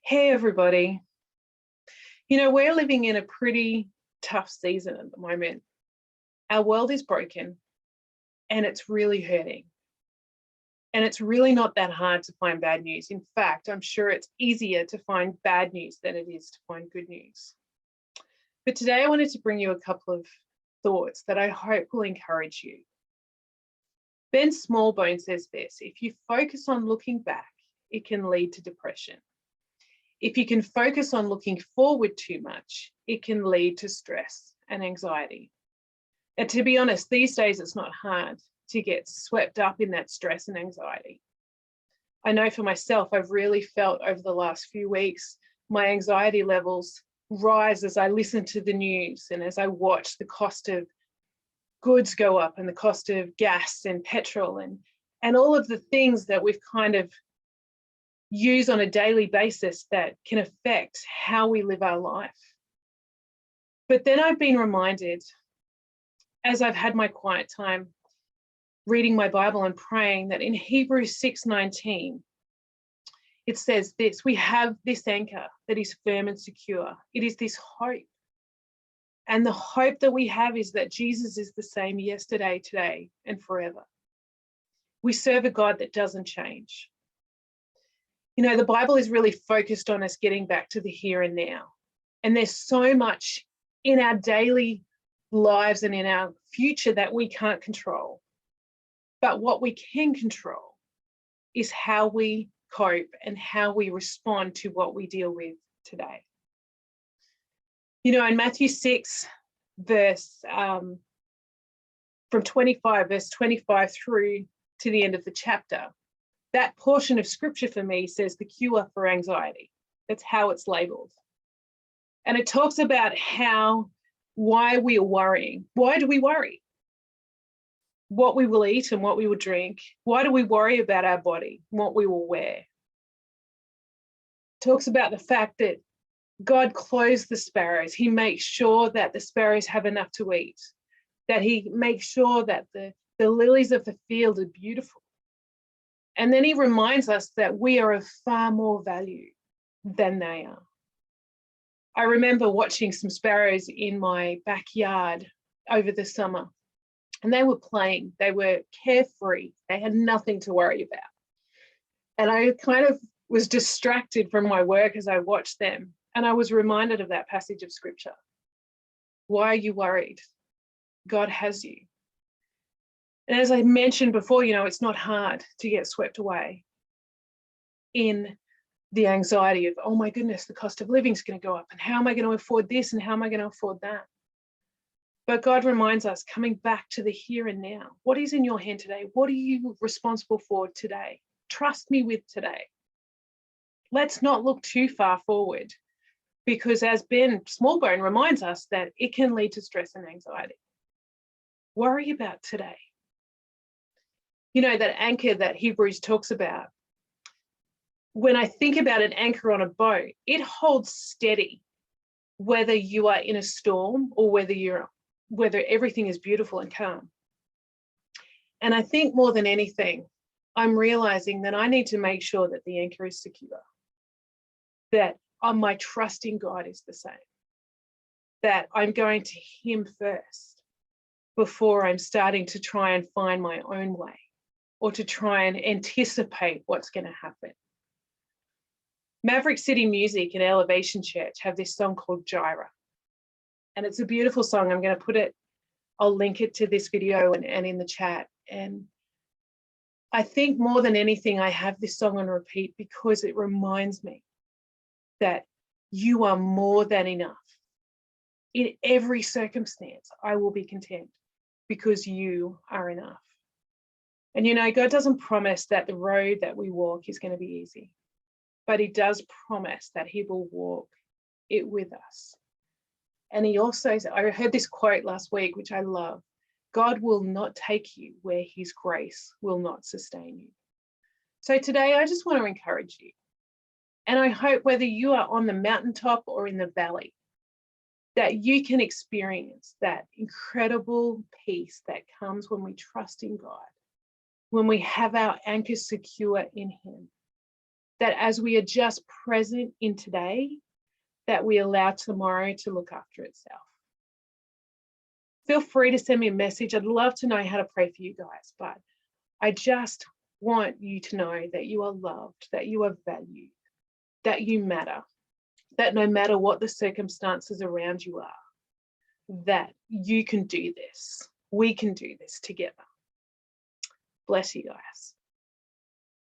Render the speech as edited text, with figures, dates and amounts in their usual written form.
Hey, everybody. We're living in a pretty tough season at the moment. Our world is broken and it's really hurting. And it's really not that hard to find bad news. In fact, I'm sure it's easier to find bad news than it is to find good news. But today I wanted to bring you a couple of thoughts that I hope will encourage you. Ben Smallbone says this: if you focus on looking back, it can lead to depression. If you can focus on looking forward too much, it can lead to stress and anxiety. And to be honest, these days it's not hard to get swept up in that stress and anxiety. I know for myself, I've really felt over the last few weeks, my anxiety levels rise as I listen to the news and as I watch the cost of goods go up and the cost of gas and petrol and all of the things that we've kind of use on a daily basis that can affect how we live our life. But then I've been reminded, as I've had my quiet time reading my Bible and praying, that in Hebrews 6:19, it says this: we have this anchor that is firm and secure. It is this hope. And the hope that we have is that Jesus is the same yesterday, today, and forever. We serve a God that doesn't change. The Bible is really focused on us getting back to the here and now. And there's so much in our daily lives and in our future that we can't control. But what we can control is how we cope and how we respond to what we deal with today. In Matthew 6, from 25, verse 25 through to the end of the chapter, that portion of scripture for me says the cure for anxiety. That's how it's labeled. And it talks about why we are worrying. Why do we worry? What we will eat and what we will drink. Why do we worry about our body, what we will wear? It talks about the fact that God clothes the sparrows. He makes sure that the sparrows have enough to eat, that he makes sure that the lilies of the field are beautiful. And then he reminds us that we are of far more value than they are. I remember watching some sparrows in my backyard over the summer, and they were playing. They were carefree. They had nothing to worry about. And I kind of was distracted from my work as I watched them. And I was reminded of that passage of scripture. Why are you worried? God has you. And as I mentioned before, it's not hard to get swept away in the anxiety of, oh my goodness, the cost of living is going to go up. And how am I going to afford this? And how am I going to afford that? But God reminds us, coming back to the here and now. What is in your hand today? What are you responsible for today? Trust me with today. Let's not look too far forward, because as Ben Smallbone reminds us, that it can lead to stress and anxiety. Worry about today. That anchor that Hebrews talks about. When I think about an anchor on a boat, it holds steady, whether you are in a storm or whether everything is beautiful and calm. And I think more than anything, I'm realizing that I need to make sure that the anchor is secure, that my trust in God is the same, that I'm going to him first before I'm starting to try and find my own way, or to try and anticipate what's going to happen. Maverick City Music and Elevation Church have this song called Jireh. And it's a beautiful song. I'm going to I'll link it to this video and in the chat. And I think more than anything, I have this song on repeat because it reminds me that you are more than enough. In every circumstance, I will be content because you are enough. And God doesn't promise that the road that we walk is going to be easy, but he does promise that he will walk it with us. And he also, I heard this quote last week, which I love: God will not take you where his grace will not sustain you. So today, I just want to encourage you. And I hope whether you are on the mountaintop or in the valley, that you can experience that incredible peace that comes when we trust in God, when we have our anchor secure in him. that as we are just present in today, that we allow tomorrow to look after itself. Feel free to send me a message. I'd love to know how to pray for you guys, but I just want you to know that you are loved, that you are valued, that you matter, that no matter what the circumstances around you are, that you can do this. We can do this together. Bless you guys.